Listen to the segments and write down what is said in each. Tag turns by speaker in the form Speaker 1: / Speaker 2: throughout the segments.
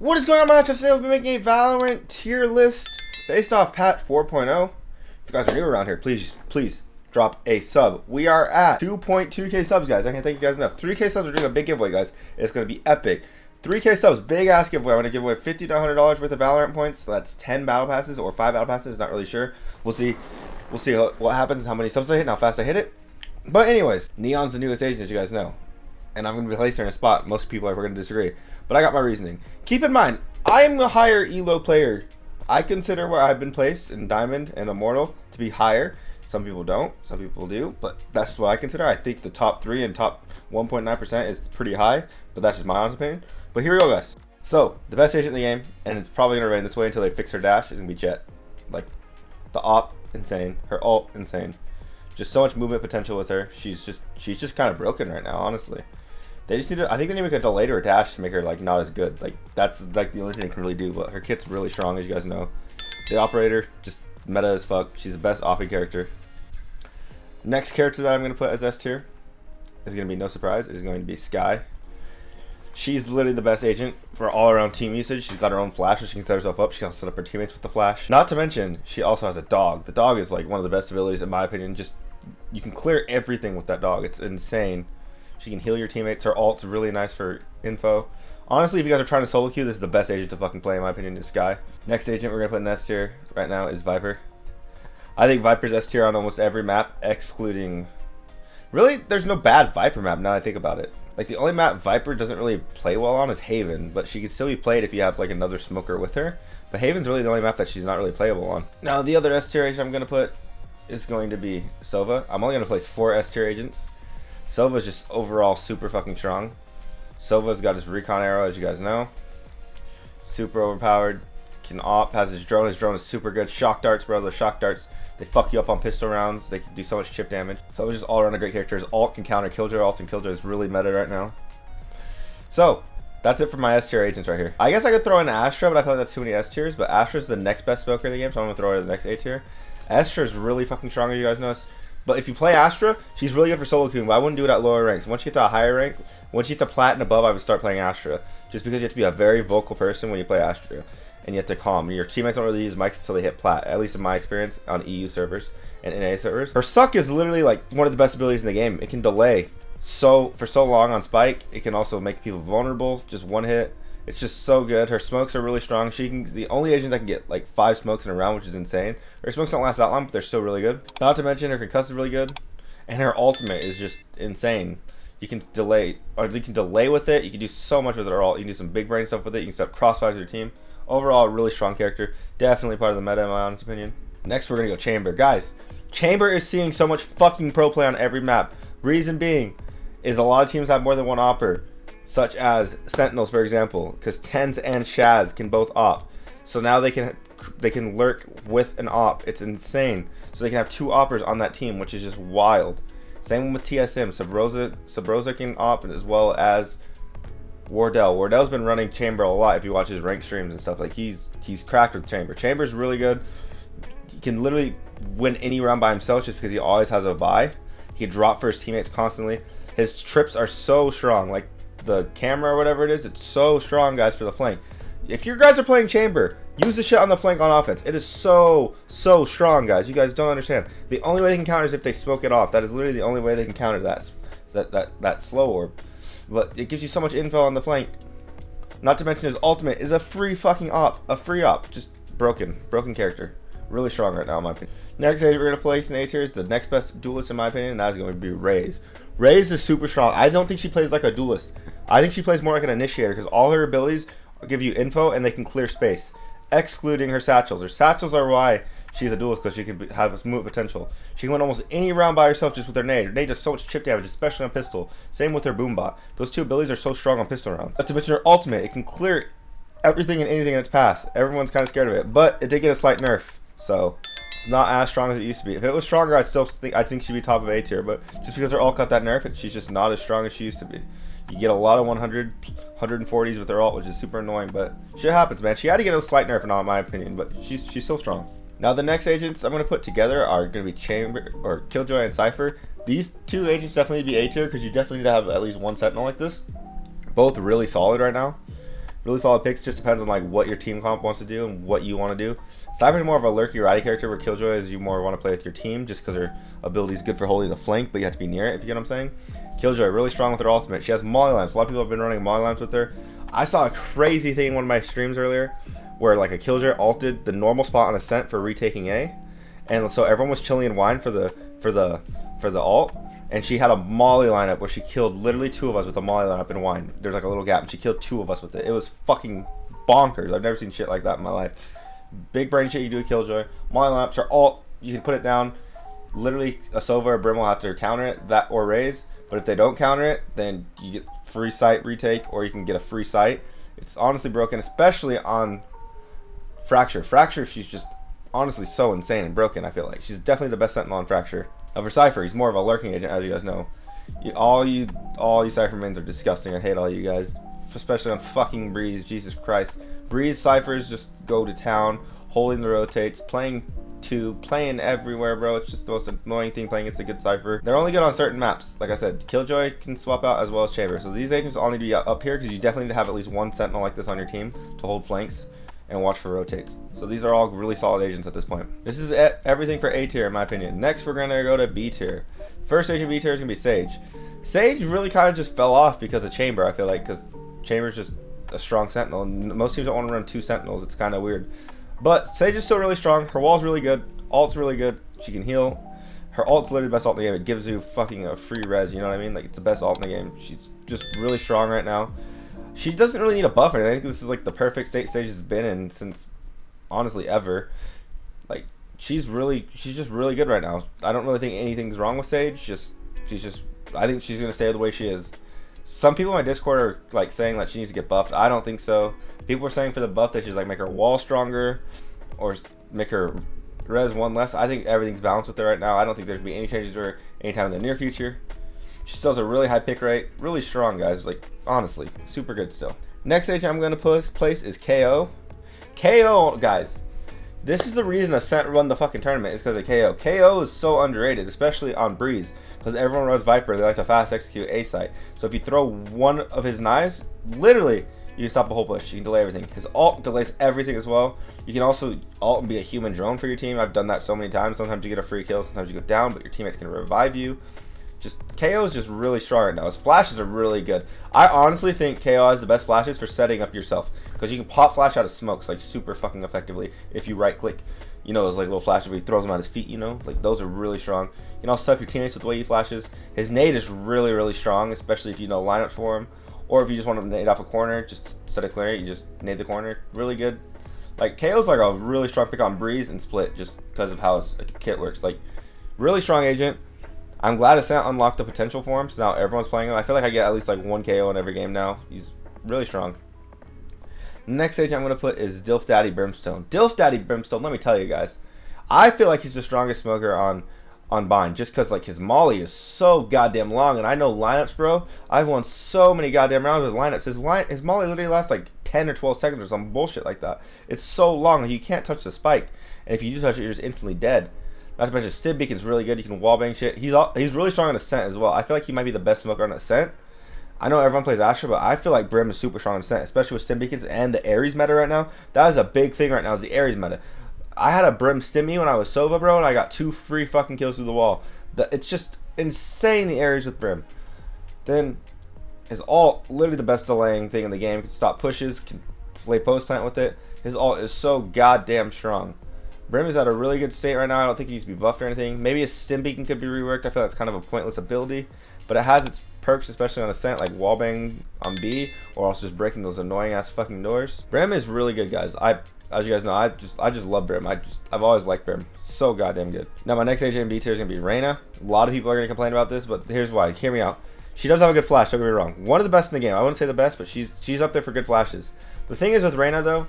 Speaker 1: What is going on, montage? Today we'll be making a Valorant tier list based off patch 4.0. If you guys are new around here, please drop a sub. We are at 2.2k subs, guys. I can't thank you guys enough. 3k subs, we're doing a big giveaway, guys. It's going to be epic. 3k subs, big ass giveaway. I'm going to give away $50 to $100 worth of Valorant points. So that's 10 battle passes or 5 battle passes. Not really sure. We'll see what happens, how many subs I hit, and how fast I hit it. But anyways, Neon's the newest agent, as you guys know. And I'm going to be placed her in a spot. Most people are going to disagree. But I got my reasoning. Keep in mind, I am a higher elo player. I consider where I've been placed in Diamond and Immortal to be higher. Some people don't. Some people do. But that's what I consider. I think the top 3 and top 1.9% is pretty high. But that's just my honest opinion. But here we go, guys. So, the best agent in the game, and it's probably going to remain this way until they fix her dash, is going to be Jet. Like, the op, insane. Her ult, insane. Just so much movement potential with her. She's just kind of broken right now, honestly. They just need to, I think they need to make a delay to her dash to make her like not as good. Like that's like the only thing they can really do. But her kit's really strong, as you guys know. The operator, just meta as fuck. She's the best OP character. Next character that I'm gonna put as S tier is gonna be no surprise. Is going to be Skye. She's literally the best agent for all around team usage. She's got her own flash, so she can set herself up. She can set up her teammates with the flash. Not to mention, she also has a dog. The dog is like one of the best abilities in my opinion. Just you can clear everything with that dog. It's insane. She can heal your teammates. Her ult's really nice for info. Honestly, if you guys are trying to solo queue, this is the best agent to fucking play in my opinion, is Skye. Next agent we're going to put in S tier right now is Viper. I think Viper's S tier on almost every map, excluding... Really, there's no bad Viper map now that I think about it. Like, the only map Viper doesn't really play well on is Haven, but she can still be played if you have, like, another smoker with her. But Haven's really the only map that she's not really playable on. Now, the other S tier agent I'm going to put is going to be Silva. I'm only going to place 4 S tier agents. Silva's just overall super fucking strong. Silva's got his recon arrow, as you guys know. Super overpowered. Can op, has his drone. His drone is super good. Shock darts, bro. Those shock darts, they fuck you up on pistol rounds. They can do so much chip damage. Silva's just all around a great character. His ult can counter Killjoy. Ults and Killjoy is really meta right now. So, that's it for my S tier agents right here. I guess I could throw in Astra, but I feel like that's too many S tiers. But Astra's the next best smoker in the game, so I'm going to throw her in the next A tier. Astra's really fucking strong, as you guys know. But if you play Astra, she's really good for solo queuing, but I wouldn't do it at lower ranks. Once you get to a higher rank, once you get to Plat and above, I would start playing Astra. Just because you have to be a very vocal person when you play Astra. And you have to calm. Your teammates don't really use mics until they hit Plat, at least in my experience on EU servers and NA servers. Her suck is literally like one of the best abilities in the game. It can delay for so long on Spike. It can also make people vulnerable, just one hit. It's just so good. Her smokes are really strong. She's the only agent that can get like 5 smokes in a round, which is insane. Her smokes don't last that long, but they're still really good. Not to mention her concuss is really good, and her ultimate is just insane. You can delay, with it. You can do so much with her ult. You can do some big brain stuff with it. You can set up crossfires with your team. Overall, a really strong character. Definitely part of the meta, in my honest opinion. Next, we're gonna go Chamber, guys. Chamber is seeing so much fucking pro play on every map. Reason being is a lot of teams have more than one opper, such as Sentinels, for example, because Tens and Shaz can both op. So now they can lurk with an op. It's insane. So they can have 2 oppers on that team, which is just wild. Same with TSM. Subrosa can op, as well as Wardell. Wardell's been running Chamber a lot. If you watch his rank streams and stuff, like he's cracked with Chamber. Chamber's really good. He can literally win any round by himself just because he always has a buy. He can drop for his teammates constantly. His trips are so strong. Like the camera or whatever it is, it's so strong, guys, for the flank. If you guys are playing Chamber, use the shit on the flank on offense. It is so strong, guys. You guys don't understand. The only way they can counter is if they smoke it off. That is literally the only way they can counter that slow orb. But it gives you so much info on the flank. Not to mention his ultimate is a free fucking op. A free op. Just broken character. Really strong right now, in my opinion. Next agent we're going to place in A tier is the next best duelist, in my opinion, and that is going to be raze. Raze is super strong. I don't think she plays like a duelist. I think she plays more like an initiator because all her abilities give you info and they can clear space, excluding her satchels. Her satchels are why she's a duelist, because she can have a movement potential. She can win almost any round by herself just with her nade. Her nade does so much chip damage, especially on pistol. Same with her boombot. Those 2 abilities are so strong on pistol rounds. Not to mention her ultimate. It can clear everything and anything in its path. Everyone's kind of scared of it, but it did get a slight nerf, so it's not as strong as it used to be. If it was stronger, I'd think she'd be top of A tier, but just because her ult got that nerf, she's just not as strong as she used to be. You get a lot of 140s with her ult, which is super annoying, but shit happens, man. She had to get a slight nerf, in my opinion, but she's still strong. Now the next agents I'm going to put together are going to be Killjoy and Cypher. These 2 agents definitely need to be A tier because you definitely need to have at least 1 Sentinel like this. Both really solid right now. Really solid picks. Just depends on like what your team comp wants to do and what you want to do. Cypher's more of a lurky ratty character, where Killjoy is you more want to play with your team just because her ability is good for holding the flank, but you have to be near it, if you get what I'm saying. Killjoy really strong with her ultimate. She has molly lines. A lot of people have been running molly lines with her. I saw a crazy thing in one of my streams earlier where like a Killjoy ulted the normal spot on Ascent for retaking A, and so everyone was chilling in wine for the ult. And she had a molly lineup where she killed literally 2 of us with a molly lineup in wine. There's like a little gap, and she killed 2 of us with it. It was fucking bonkers. I've never seen shit like that in my life. Big brain shit you do with Killjoy. Molly lineups are all, you can put it down. Literally, a Silva or Brim will have to counter it, that or raze. But if they don't counter it, then you get free sight retake, or you can get a free sight. It's honestly broken, especially on Fracture. Fracture, she's just honestly so insane and broken, I feel like. She's definitely the best sentinel on Fracture. For Cypher, he's more of a lurking agent, as you guys know. All you Cypher mains are disgusting. I hate all you guys, especially on fucking Breeze. Jesus Christ. Breeze Cyphers just go to town, holding the rotates, playing 2, playing everywhere, bro. It's just the most annoying thing playing against a good Cypher. They're only good on certain maps. Like I said, Killjoy can swap out as well as Chamber. So these agents all need to be up here because you definitely need to have at least 1 sentinel like this on your team to hold flanks and watch for rotates. So these are all really solid agents at this point. This is everything for A tier in my opinion. Next we're gonna go to B tier. First agent B tier is gonna be Sage. Sage really kind of just fell off because of Chamber, I feel like, because Chamber's just a strong sentinel, and most teams don't want to run 2 sentinels. It's kind of weird. But Sage is still really strong. Her wall's really good. Ult's really good. She can heal. Her ult's literally the best ult in the game. It gives you fucking a free res, you know what I mean? Like, it's the best ult in the game. She's just really strong right now. She doesn't really need a buff or anything. I think this is like the perfect state Sage has been in since, honestly, ever. Like, she's just really good right now. I don't really think anything's wrong with Sage. I think she's gonna stay the way she is. Some people in my Discord are like saying that she needs to get buffed. I don't think so. People are saying for the buff that she's like make her wall stronger or make her res 1 less. I think everything's balanced with her right now. I don't think there's gonna be any changes to her anytime in the near future. She still has a really high pick rate. Really strong, guys. Like, honestly, super good still. Next agent I'm going to place is KO. KO, guys. This is the reason Ascent won the fucking tournament, is because of KO. KO is so underrated, especially on Breeze, because everyone runs Viper. They like to fast execute A site. So if you throw one of his knives, literally, you can stop a whole push. You can delay everything. His ult delays everything as well. You can also ult and be a human drone for your team. I've done that so many times. Sometimes you get a free kill, sometimes you go down, but your teammates can revive you. Just KO is just really strong right now. His flashes are really good. I honestly think KO has the best flashes for setting up yourself, because you can pop flash out of smokes like super fucking effectively if you right click. You know, those like little flashes where he throws them at his feet, you know? Like, those are really strong. You can also set up your teammates with the way he flashes. His nade is really, really strong, especially if you know lineups for him. Or if you just want to nade off a corner, just instead of clearing it, you just nade the corner. Really good. Like, KO's like a really strong pick on Breeze and Split just because of how his kit works. Like, really strong agent. I'm glad Ascent unlocked the potential for him, so now everyone's playing him. I feel like I get at least like 1 KO in every game now. He's really strong. Next agent I'm going to put is Dilf Daddy Brimstone. Dilf Daddy Brimstone, let me tell you guys, I feel like he's the strongest smoker on Bind, just because like his molly is so goddamn long, and I know lineups, bro. I've won so many goddamn rounds with lineups. His molly literally lasts like 10 or 12 seconds or some bullshit like that. It's so long, like, you can't touch the spike, and if you do touch it, you're just instantly dead. Not to mention, Stim Beacon's really good. You can wallbang shit. He's really strong on Ascent as well. I feel like he might be the best smoker on Ascent. I know everyone plays Astra, but I feel like Brim is super strong on Ascent, especially with Stim Beacons and the Ares meta right now. That is a big thing right now, is the Ares meta. I had a Brim Stimmy when I was Silva, bro, and I got 2 free fucking kills through the wall. It's just insane, the Ares with Brim. Then his ult, literally the best delaying thing in the game. Can stop pushes, can play post plant with it. His ult is so goddamn strong. Brim is at a really good state right now. I don't think he needs to be buffed or anything. Maybe a Stim Beacon could be reworked. I feel that's kind of a pointless ability, but it has its perks, especially on Ascent, like wallbang on B, or also just breaking those annoying ass fucking doors. Brim is really good, guys. As you guys know, I just love Brim. I've always liked Brim. So goddamn good. Now my next agent in B tier is gonna be Raina. A lot of people are gonna complain about this, but here's why. Hear me out. She does have a good flash. Don't get me wrong. One of the best in the game. I wouldn't say the best, but she's up there for good flashes. The thing is with Raina though,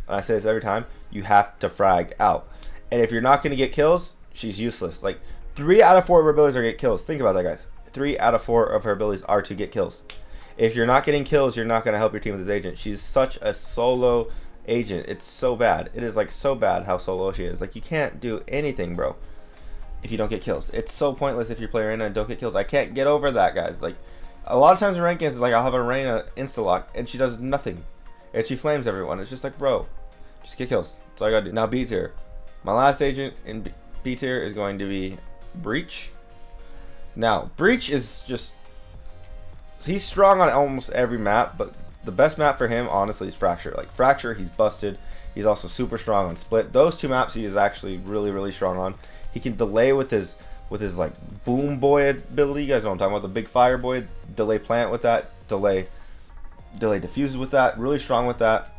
Speaker 1: and I say this every time, you have to frag out. And if you're not going to get kills, she's useless. Like, 3 out of 4 of her abilities are to get kills. Think about that, guys. 3 out of 4 of her abilities are to get kills. If you're not getting kills, you're not going to help your team with this agent. She's such a solo agent. It's so bad. It is, like, so bad how solo she is. Like, you can't do anything, bro, if you don't get kills. It's so pointless if you're playing Reyna and don't get kills. I can't get over that, guys. Like, a lot of times in rankings, like, I'll have a Reyna insta-lock, and she does nothing. and she flames everyone. It's just like, bro, just get kills. That's all I gotta do. Now B tier. My last agent in B tier is going to be Breach. Now, Breach is just, he's strong on almost every map, but the best map for him, honestly, is Fracture. Like, Fracture, he's busted. He's also super strong on Split. Those two maps he is actually really, really strong on. He can delay with his like boom boy ability. You guys know what I'm talking about, the big fire boy. Delay plant with that. Delay diffuses with that. Really strong with that.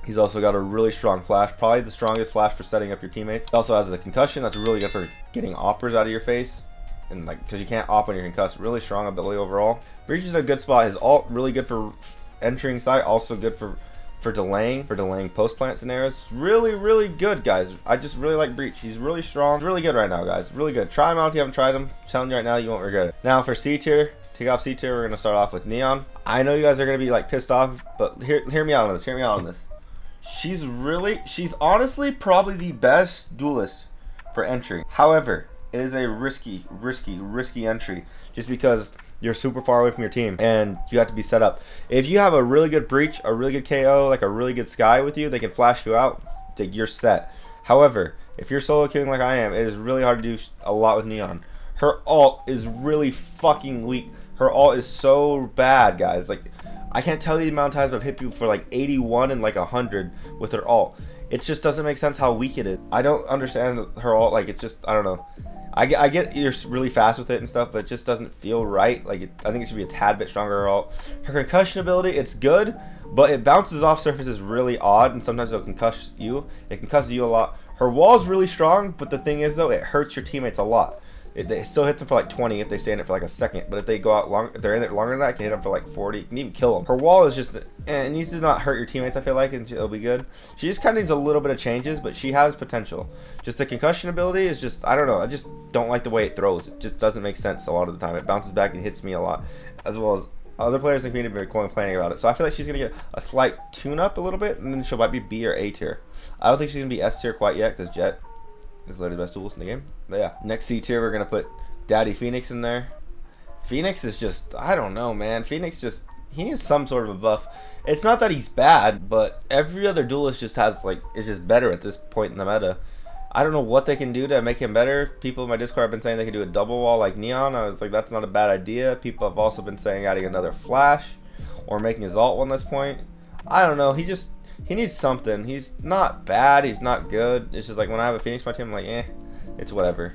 Speaker 1: He's also got a really strong flash, probably the strongest flash for setting up your teammates. He also has a concussion that's really good for getting oppers out of your face, and like, because you can't op when you're concussed. Really strong ability overall. Breach is a good spot. His ult really good for entering site, also good for delaying post plant scenarios. Really, really good, guys. I just really like Breach. He's really strong. He's really good right now, guys. Really good. Try him out if you haven't tried him. I'm telling you right now, you won't regret it. Now for C tier. Take off C tier. We're gonna start off with Neon. I know you guys are gonna be like pissed off, but hear me out on this. Hear me out on this. She's honestly probably the best duelist for entry. However, it is a risky entry just because you're super far away from your team and you have to be set up. If you have a really good Breach, a really good KO, like a really good Skye with you, they can flash you out, you're set. However, if you're solo killing like I am, it is really hard to do a lot with Neon. Her ult is really fucking weak. Her ult is so bad, guys. Like, I can't tell you the amount of times I've hit people for like 81 and like 100 with her ult. It just doesn't make sense how weak it is. I don't understand her ult. Like, it's just, I don't know. I get you're really fast with it and stuff, but it just doesn't feel right. Like, I think it should be a tad bit stronger. Her ult. Her concussion ability, it's good, but it bounces off surfaces really odd, and sometimes it'll concuss you. It concusses you a lot. Her wall's really strong, but the thing is though, it hurts your teammates a lot. It still hits them for like 20 if they stay in it for like a second, but if they go out long, if they're in it longer than that, it can hit them for like 40. You can even kill them. Her wall is just, it needs to not hurt your teammates, I feel like, and it'll be good. She just kind of needs a little bit of changes, but she has potential. Just the concussion ability is just, I don't know, I just don't like the way it throws. It just doesn't make sense a lot of the time. It bounces back and hits me a lot, as well as other players in the community have been complaining about it. So I feel like she's going to get a slight tune-up a little bit, and then she might be B or A tier. I don't think she's going to be S tier quite yet, because Jett is literally the best duelist in the game. But yeah, next C tier, we're going to put Daddy Phoenix in there. Phoenix is just, I don't know, man. Phoenix just, he needs some sort of a buff. It's not that he's bad, but every other duelist just has, like, is just better at this point in the meta. I don't know what they can do to make him better. People in my Discord have been saying they can do a double wall like Neon. I was like, that's not a bad idea. People have also been saying adding another flash or making his ult one this point. I don't know. He needs something. He's not bad. He's not good. It's just like when I have a Phoenix on my team, I'm like, it's whatever.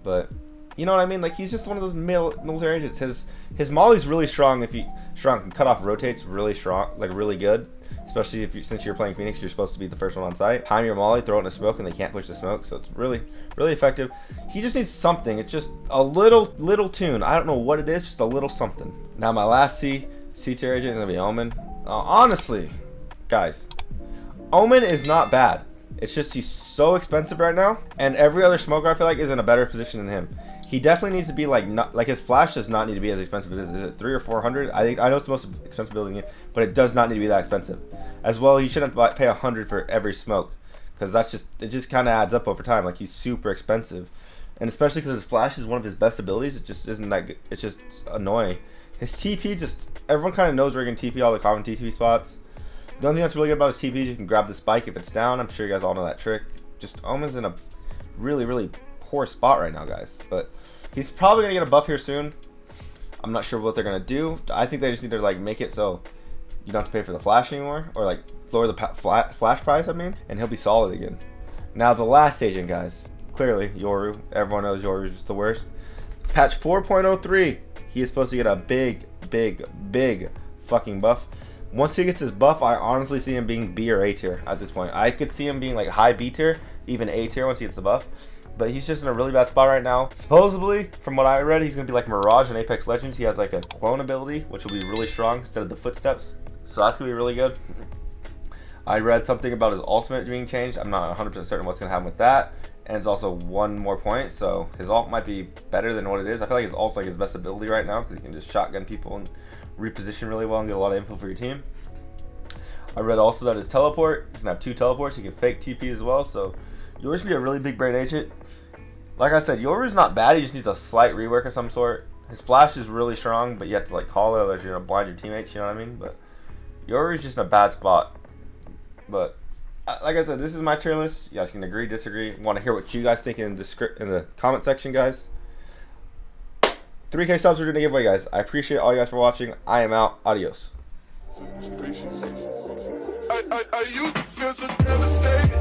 Speaker 1: But you know what I mean? Like, he's just one of those military agents. His molly's really strong. If you can cut off rotates really strong, like really good. Especially since you're playing Phoenix, you're supposed to be the first one on site. Time your molly, throw it in the smoke, and they can't push the smoke. So it's really, really effective. He just needs something. It's just a little tune. I don't know what it is, just a little something. Now my last C tier agent is gonna be Omen. Honestly, guys, Omen is not bad. It's just he's so expensive right now, and every other smoker I feel like is in a better position than him. He definitely needs to be like his flash does not need to be as expensive as is it 300 or 400? I know it's the most expensive building in, but it does not need to be that expensive. As well, he shouldn't pay 100 for every smoke, because it just kind of adds up over time. Like, he's super expensive, and especially because his flash is one of his best abilities. It just isn't that good. It's just annoying. His TP everyone kind of knows where you can TP all the common TP spots. The only thing that's really good about his TP is you can grab the spike if it's down. I'm sure you guys all know that trick. Just Omen's in a really, really poor spot right now, guys. But he's probably going to get a buff here soon. I'm not sure what they're going to do. I think they just need to, like, make it so you don't have to pay for the flash anymore. Or, like, lower the flash price, I mean. And he'll be solid again. Now, the last agent, guys. Clearly, Yoru. Everyone knows Yoru is just the worst. Patch 4.03. He is supposed to get a big fucking buff. Once he gets his buff, I honestly see him being B or A tier at this point. I could see him being like high B tier, even A tier once he gets the buff. But he's just in a really bad spot right now. Supposedly, from what I read, he's going to be like Mirage in Apex Legends. He has like a clone ability, which will be really strong instead of the footsteps. So that's going to be really good. I read something about his ultimate being changed. I'm not 100% certain what's going to happen with that. And it's also 1 more point, so his ult might be better than what it is. I feel like his ult's like his best ability right now, because he can just shotgun people and reposition really well and get a lot of info for your team. I read also that his teleport, he's gonna have 2 teleports. He can fake TP as well, so Yoru's be a really big brain agent. Like I said, Yoru's not bad. He just needs a slight rework of some sort. His flash is really strong, but you have to like call it, or you're gonna blind your teammates. You know what I mean? But You're just in a bad spot. But like I said, this is my tier list. You guys can agree, disagree. Want to hear what you guys think in the comment section, guys. 3K subs we're doing a giveaway, guys. I appreciate all you guys for watching. I am out. Adios.
Speaker 2: I used to feel so devastated.